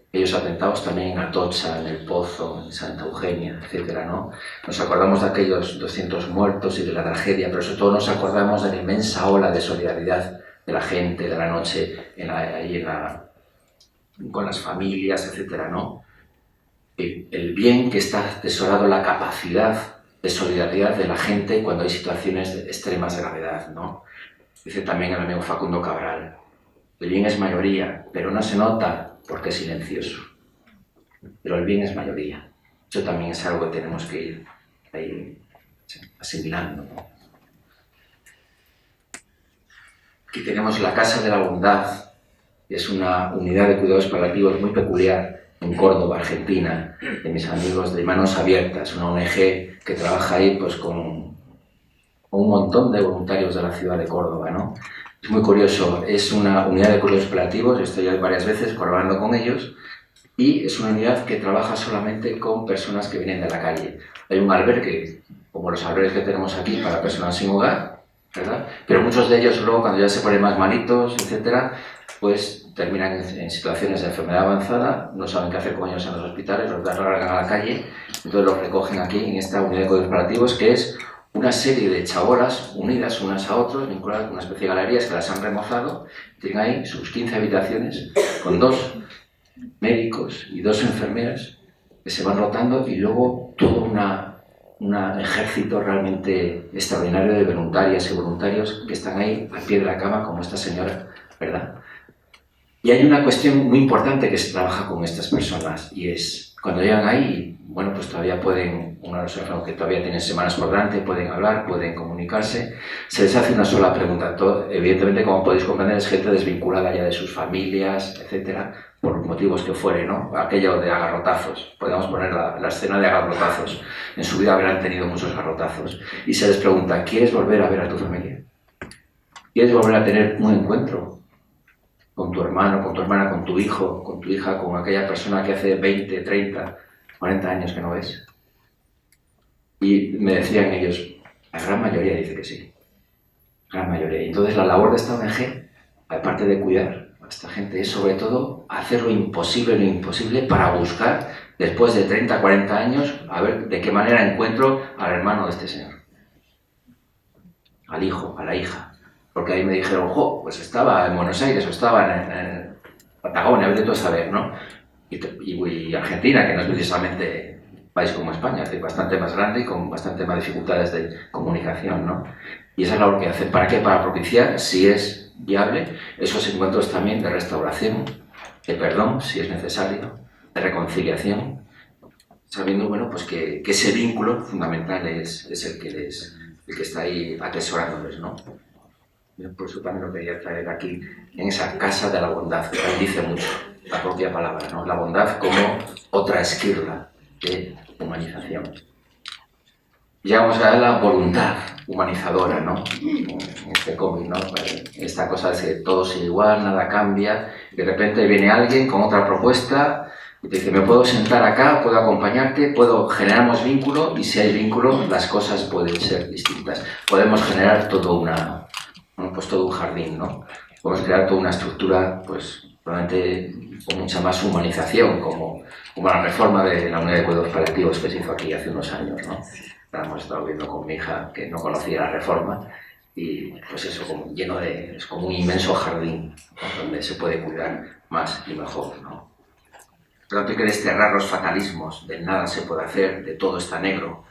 aquellos atentados también en Atocha, en El Pozo, en Santa Eugenia, etc., ¿no? Nos acordamos de aquellos 200 muertos y de la tragedia, pero sobre todo nos acordamos de la inmensa ola de solidaridad de la gente, de la noche, con las familias, etc., ¿no? El bien que está atesorado, la capacidad de solidaridad de la gente cuando hay situaciones de extremas gravedad, ¿no? Dice también el amigo Facundo Cabral: el bien es mayoría, pero no se nota porque es silencioso. Pero el bien es mayoría. Eso también es algo que tenemos que ir ahí asimilando, ¿no? Aquí tenemos la Casa de la Bondad, que es una unidad de cuidados paliativos muy peculiar en Córdoba, Argentina, de mis amigos de Manos Abiertas, una ONG que trabaja ahí pues con un montón de voluntarios de la ciudad de Córdoba, ¿no? Es muy curioso, es una unidad de cuidados paliativos, estoy ya varias veces colaborando con ellos, y es una unidad que trabaja solamente con personas que vienen de la calle. Hay un albergue, como los albergues que tenemos aquí para personas sin hogar, ¿verdad? Pero muchos de ellos luego, cuando ya se ponen más malitos, etcétera, pues terminan en situaciones de enfermedad avanzada, no saben qué hacer con ellos en los hospitales, los largan a la calle, entonces los recogen aquí en esta unidad de cuidados paliativos, que es una serie de chabolas unidas unas a otras, vinculadas con una especie de galerías que las han remozado, tienen ahí sus 15 habitaciones con 2 médicos y 2 enfermeras que se van rotando y luego todo un ejército realmente extraordinario de voluntarias y voluntarios que están ahí al pie de la cama como esta señora, ¿verdad? Y hay una cuestión muy importante que se trabaja con estas personas y es cuando llegan ahí, bueno, pues todavía pueden, uno de los enfermos que todavía tienen semanas por delante, pueden hablar, pueden comunicarse, se les hace una sola pregunta. Evidentemente, como podéis comprender, es gente desvinculada ya de sus familias, etcétera, por motivos que fuere, ¿no? Aquello de agarrotazos, podemos poner la escena de agarrotazos. En su vida habrán tenido muchos agarrotazos. Y se les pregunta: ¿quieres volver a ver a tu familia? ¿Quieres volver a tener un encuentro con tu hermano, con tu hermana, con tu hijo, con tu hija, con aquella persona que hace 20, 30, 40 años que no ves? Y me decían ellos, la gran mayoría dice que sí, la gran mayoría. Y entonces la labor de esta ONG, aparte de cuidar, esta gente es sobre todo hacer lo imposible para buscar, después de 30, 40 años, a ver de qué manera encuentro al hermano de este señor, al hijo, a la hija. Porque ahí me dijeron, pues estaba en Buenos Aires o estaba en Patagonia, vete tú a saber, ¿no? Y Argentina, que no es precisamente un país como España, es decir, bastante más grande y con bastante más dificultades de comunicación, ¿no? Y esa es la labor que hacen. ¿Para qué? Para propiciar, si es viable, esos encuentros también de restauración, de perdón, si es necesario, de reconciliación, sabiendo, bueno, pues que ese vínculo fundamental es el que está ahí atesorándoles, ¿no? Por eso también lo quería traer aquí, en esa casa de la bondad, que dice mucho la propia palabra, ¿no? La bondad como otra esquirla de humanización. Llegamos a la voluntad humanizadora, ¿no? En este cómic, ¿no? Esta cosa de que todo sigue igual, nada cambia, y de repente viene alguien con otra propuesta y te dice, me puedo sentar acá, puedo acompañarte, generamos vínculo, y si hay vínculo, las cosas pueden ser distintas. Podemos generar todo un jardín, ¿no? Podemos crear toda una estructura, pues, probablemente con mucha más humanización, como la reforma de la unidad de cuidados paliativos que se hizo aquí hace unos años, ¿no? La hemos estado viendo con mi hija, que no conocía la reforma, y pues eso, es como un inmenso jardín, ¿no? Donde se puede cuidar más y mejor, ¿no? Por lo tanto, hay que desterrar los fatalismos, del nada se puede hacer, de todo está negro,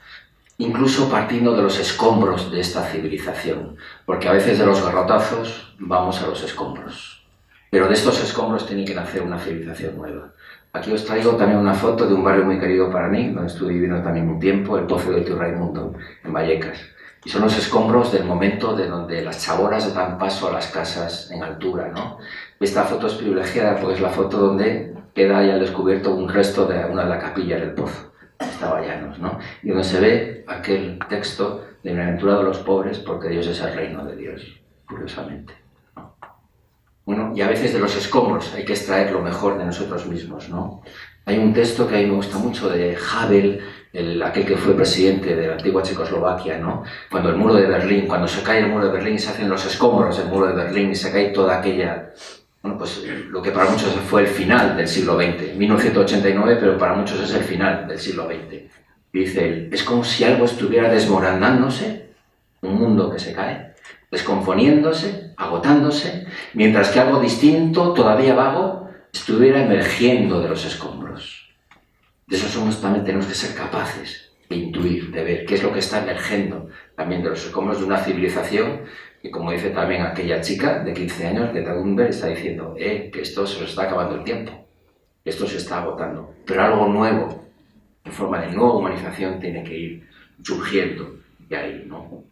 incluso partiendo de los escombros de esta civilización, porque a veces de los garrotazos vamos a los escombros, pero de estos escombros tiene que nacer una civilización nueva. Aquí os traigo también una foto de un barrio muy querido para mí, donde estuve viviendo también un tiempo, el Pozo de Tío Raimundo, en Vallecas. Y son los escombros del momento de donde las chabolas dan paso a las casas en altura, ¿no? Esta foto es privilegiada porque es la foto donde queda ahí al descubierto un resto de una de las capillas del pozo. Estaba llanos, ¿no? Y donde se ve aquel texto de Bienaventurado los pobres, porque Dios es el reino de Dios, curiosamente, ¿no? Bueno, y a veces de los escombros hay que extraer lo mejor de nosotros mismos, ¿no? Hay un texto que a mí me gusta mucho de Havel, aquel que fue presidente de la antigua Checoslovaquia, ¿no? Cuando el muro de Berlín, cuando se cae el muro de Berlín, se hacen los escombros del muro de Berlín y se cae toda aquella... Bueno, pues lo que para muchos fue el final del siglo XX, 1989, pero para muchos es el final del siglo XX. Y dice él, es como si algo estuviera desmoronándose, un mundo que se cae, descomponiéndose, agotándose, mientras que algo distinto, todavía vago, estuviera emergiendo de los escombros. De eso también tenemos que ser capaces de intuir, de ver qué es lo que está emergiendo también de los escombros de una civilización que, como dice también aquella chica de 15 años, de Thunberg, está diciendo que esto se nos está acabando el tiempo, esto se está agotando, pero algo nuevo, en forma de nueva humanización, tiene que ir surgiendo de ahí, ¿no?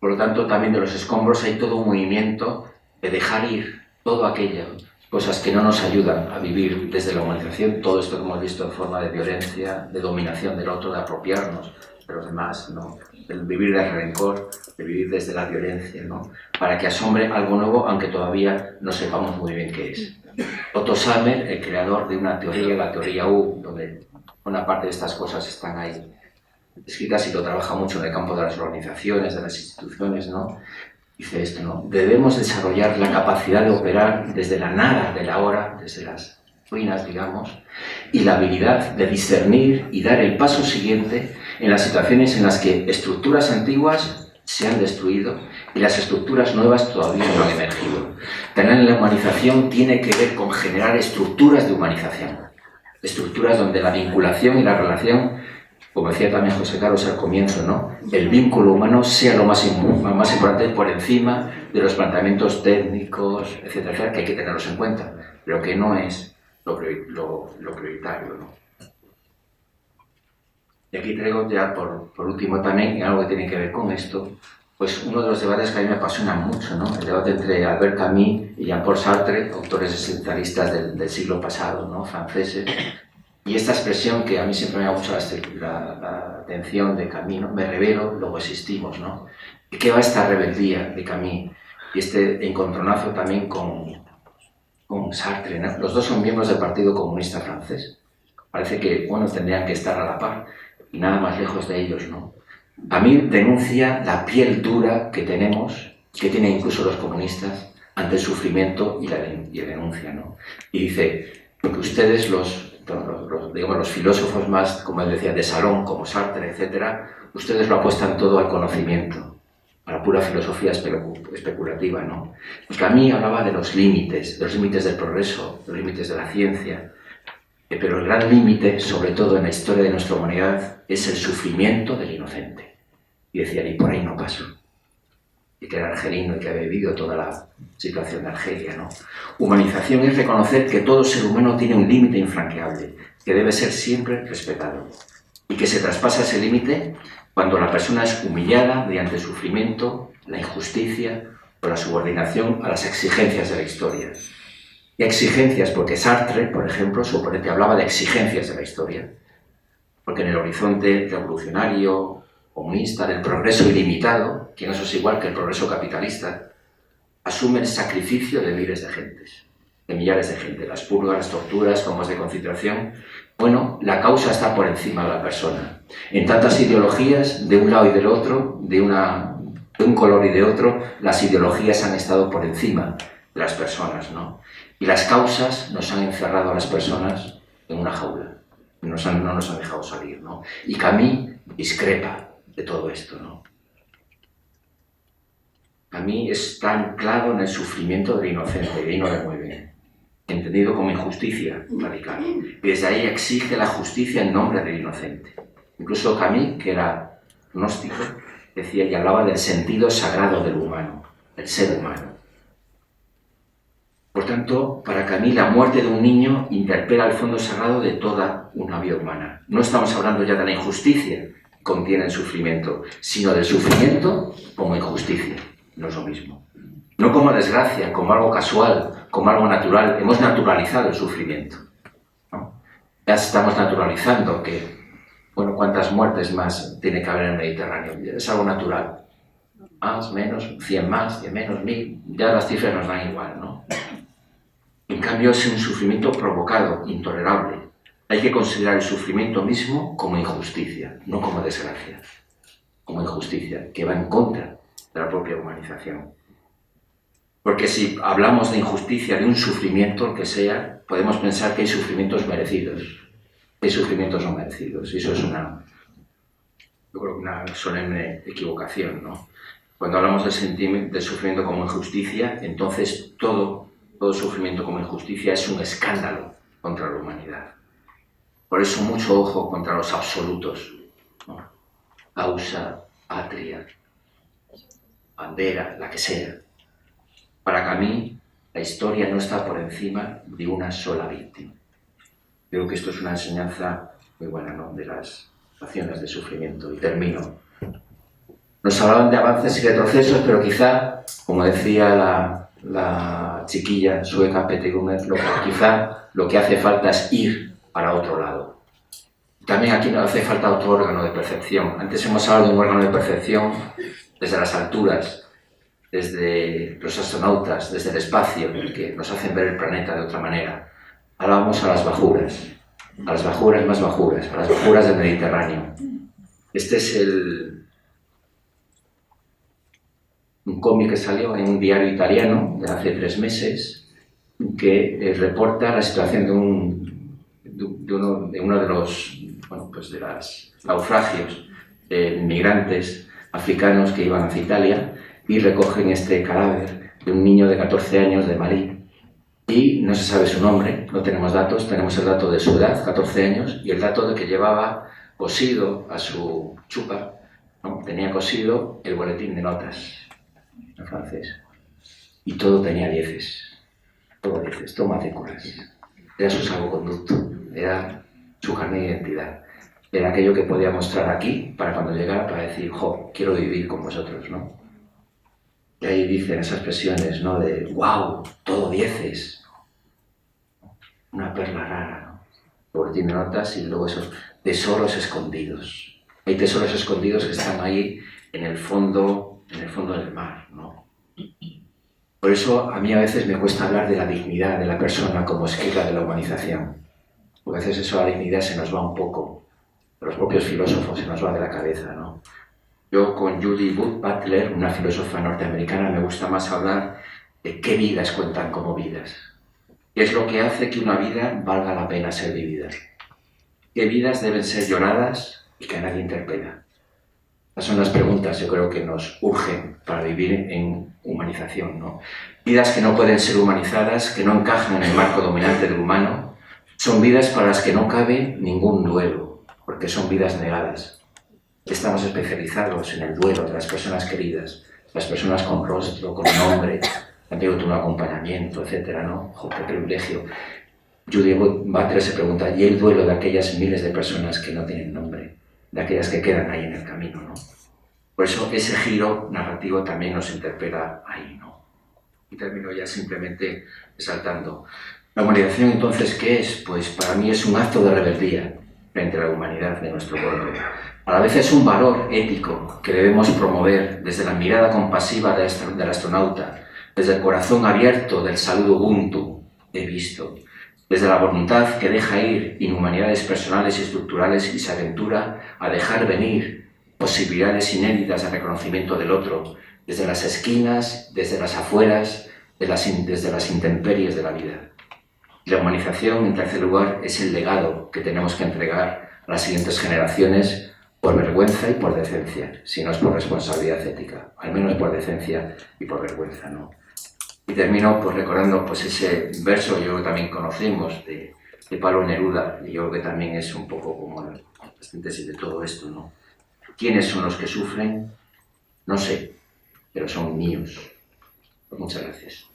Por lo tanto, también de los escombros hay todo un movimiento de dejar ir todo aquello, cosas que no nos ayudan a vivir desde la humanización, todo esto que hemos visto en forma de violencia, de dominación del otro, de apropiarnos de los demás, ¿no? De vivir del rencor, de vivir desde la violencia, ¿no? Para que asombre algo nuevo, aunque todavía no sepamos muy bien qué es. Otto Scharmer, el creador de una teoría, la teoría U, donde una parte de estas cosas están ahí escritas y lo trabaja mucho en el campo de las organizaciones, de las instituciones, ¿no? Dice esto, ¿no? Debemos desarrollar la capacidad de operar desde la nada de la hora, desde las ruinas, digamos, y la habilidad de discernir y dar el paso siguiente en las situaciones en las que estructuras antiguas se han destruido y las estructuras nuevas todavía no han emergido. También la humanización tiene que ver con generar estructuras de humanización, estructuras donde la vinculación y la relación, como decía también José Carlos al comienzo, ¿no? El vínculo humano sea lo más importante por encima de los planteamientos técnicos, etcétera, que hay que tenerlos en cuenta, pero que no es lo prioritario, ¿no? Y aquí traigo ya por último también algo que tiene que ver con esto, pues uno de los debates que a mí me apasiona mucho, ¿no? El debate entre Albert Camus y Jean-Paul Sartre, autores existencialistas del siglo pasado, ¿no? Franceses. Y esta expresión que a mí siempre me ha mucho la atención de Camus, ¿no? Me revelo, luego existimos, ¿no? ¿De qué va esta rebeldía de Camus? Y este encontronazo también con Sartre, ¿no? Los dos son miembros del Partido Comunista Francés. Parece que, bueno, tendrían que estar a la par, y nada más lejos de ellos, ¿no? A mí denuncia la piel dura que tenemos, que tienen incluso los comunistas, ante el sufrimiento y la denuncia, ¿no? Y dice que ustedes, digamos, los filósofos más, como él decía, de salón, como Sartre, etc., ustedes lo apuestan todo al conocimiento, a la pura filosofía especulativa, ¿no? Pues que a mí hablaba de los límites del progreso, de los límites de la ciencia, pero el gran límite, sobre todo en la historia de nuestra humanidad, es el sufrimiento del inocente. Y decía, y por ahí no paso. Y que era argelino y que había vivido toda la situación de Argelia, ¿no? Humanización es reconocer que todo ser humano tiene un límite infranqueable, que debe ser siempre respetado, y que se traspasa ese límite cuando la persona es humillada mediante el sufrimiento, la injusticia o la subordinación a las exigencias de la historia. Y exigencias, porque Sartre, por ejemplo, su oponente, hablaba de exigencias de la historia, porque en el horizonte revolucionario, comunista, del progreso ilimitado, que no es igual que el progreso capitalista, asume el sacrificio de miles de gentes, de millares de gente, las purgas, las torturas, campos de concentración. Bueno, la causa está por encima de la persona. En tantas ideologías, de un lado y del otro, de un color y de otro, las ideologías han estado por encima de las personas, ¿no? Y las causas nos han encerrado a las personas en una jaula, no nos han dejado salir, ¿no? Y Camus discrepa de todo esto, ¿no? Camus está anclado en el sufrimiento del inocente, y ahí no le mueve, entendido como injusticia radical. Y desde ahí exige la justicia en nombre del inocente. Incluso Camus, que era gnóstico, decía y hablaba del sentido sagrado del humano, del ser humano. Por tanto, para Camus, la muerte de un niño interpela el fondo sagrado de toda una vida humana. No estamos hablando ya de la injusticia que contiene el sufrimiento, sino del sufrimiento como injusticia. No es lo mismo. No como desgracia, como algo casual, como algo natural. Hemos naturalizado el sufrimiento, ¿no? Ya estamos naturalizando que, bueno, ¿cuántas muertes más tiene que haber en el Mediterráneo? Es algo natural. Más, menos, 100 más, 100 menos, 1000. Ya las cifras nos dan igual, ¿no? En cambio, es un sufrimiento provocado, intolerable. Hay que considerar el sufrimiento mismo como injusticia, no como desgracia. Como injusticia, que va en contra de la propia humanización. Porque si hablamos de injusticia, de un sufrimiento, el que sea, podemos pensar que hay sufrimientos merecidos, que hay sufrimientos no merecidos. Y eso es yo creo que una solemne equivocación, ¿no? Cuando hablamos del sufrimiento como injusticia, entonces todo sufrimiento como injusticia es un escándalo contra la humanidad. Por eso mucho ojo contra los absolutos, ¿no? Causa, patria, bandera, la que sea. Para Camus, la historia no está por encima de una sola víctima. Creo que esto es una enseñanza muy buena, ¿no?, de las acciones de sufrimiento. Y termino. Nos hablaban de avances y retrocesos, pero quizá, como decía la chiquilla sueca Pete Gumer, quizá lo que hace falta es ir para otro lado. También aquí nos hace falta otro órgano de percepción. Antes hemos hablado de un órgano de percepción desde las alturas, desde los astronautas, desde el espacio, que nos hacen ver el planeta de otra manera. Ahora vamos a las bajuras más bajuras, a las bajuras del Mediterráneo. Este es un cómic que salió en un diario italiano de hace 3 meses que reporta la situación de uno de los naufragios de migrantes africanos que iban hacia Italia y recogen este cadáver de un niño de 14 años de Malí. Y no se sabe su nombre, no tenemos datos, tenemos el dato de su edad, 14 años, y el dato de que llevaba cosido a su chupa, ¿no? Tenía cosido el boletín de notas en francés. Y todo tenía 10, todo matrículas. Era su salvoconducto, era su carnet de identidad. Era aquello que podía mostrar aquí para cuando llegara, para decir, jo, quiero vivir con vosotros, ¿no? Y ahí dicen esas expresiones, ¿no?, de wow, todo 10. Una perla rara, ¿no? Boletín de notas y luego esos tesoros escondidos. Hay tesoros escondidos que están ahí en el fondo del mar, ¿no? Por eso a mí a veces me cuesta hablar de la dignidad de la persona como esquila de la humanización. Porque a veces eso, la dignidad se nos va un poco, a los propios filósofos se nos va de la cabeza, ¿no? Yo con Judy Butler, una filósofa norteamericana, me gusta más hablar qué vidas cuentan como vidas. ¿Qué es lo que hace que una vida valga la pena ser vivida? ¿Qué vidas deben ser lloradas y que a nadie interpela? Esas son las preguntas, yo creo, que nos urgen para vivir en humanización, ¿no? Vidas que no pueden ser humanizadas, que no encajan en el marco dominante del humano, son vidas para las que no cabe ningún duelo, porque son vidas negadas. Estamos especializados en el duelo de las personas queridas, las personas con rostro, con nombre, también un acompañamiento, etcétera, ¿no? ¡Jo, qué privilegio! Judith Butler se pregunta, ¿y el duelo de aquellas miles de personas que no tienen nombre? De aquellas que quedan ahí en el camino, ¿no? Por eso ese giro narrativo también nos interpela ahí, ¿no? Y termino ya simplemente exaltando. ¿La humanización entonces qué es? Pues para mí es un acto de rebeldía frente a la humanidad de nuestro pueblo. A la vez es un valor ético que debemos promover desde la mirada compasiva del astronauta, desde el corazón abierto del saludo Ubuntu, he visto, desde la voluntad que deja ir inhumanidades personales y estructurales y se aventura a dejar venir posibilidades inéditas de reconocimiento del otro, desde las esquinas, desde las afueras, desde las intemperies de la vida. Y la humanización, en tercer lugar, es el legado que tenemos que entregar a las siguientes generaciones por vergüenza y por decencia, si no es por responsabilidad ética, al menos por decencia y por vergüenza, ¿no? Y termino pues recordando pues ese verso que yo también conocemos de Pablo Neruda, y yo creo que también es un poco como la síntesis de todo esto, ¿no? ¿Quiénes son los que sufren? No sé, pero son míos. Pues muchas gracias.